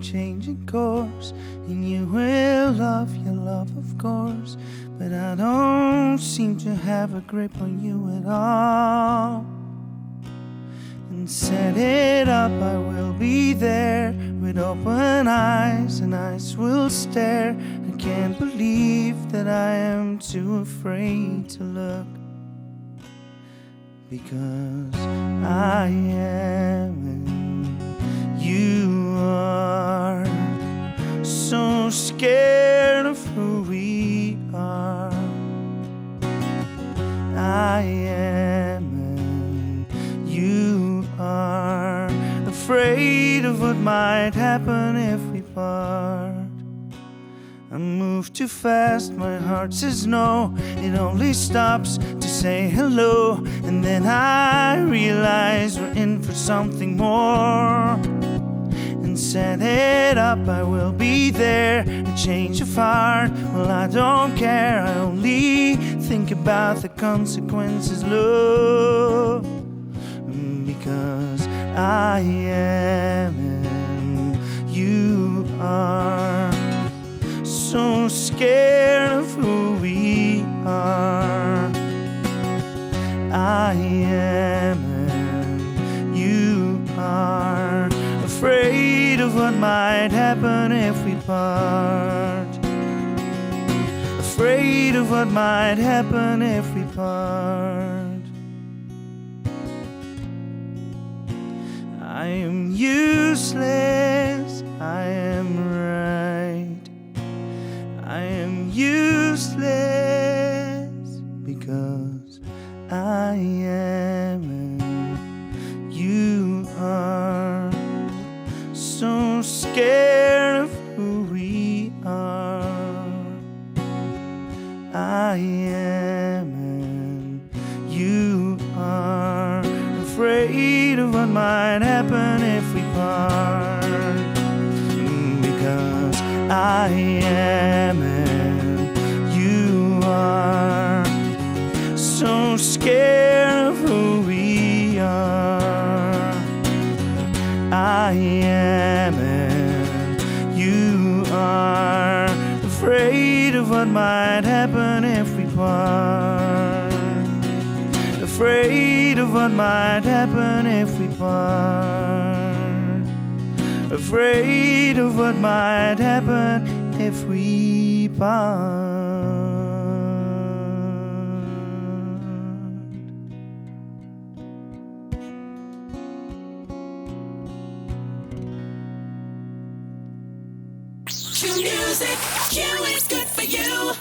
changing course, and you will love your love, of course. But I don't seem to have a grip on you at all. And set it up, I will be there with open eyes, and eyes will stare. I can't believe that I am too afraid to look, because I am and you are so scared of who we are. I am and you are afraid of what might happen if we part. I move too fast, my heart says no. It only stops to say hello, and then I realize we're in for something more. And set it up, I will be there. A change of heart, well, I don't care. I only think about the consequences, love. Because I am and you are so scared of who we are. I am and you are afraid of what might happen if we part. Afraid of what might happen if we part. I am useless, I am right. I am useless because I am and you are so scared of who we are. I am and you are afraid of what might happen if we part. Because I am and you are so scared of who we are. I am and you are afraid of what might happen if we part. Afraid of what might happen if we part. Afraid of what might happen if we part. Q music, Q is good for you.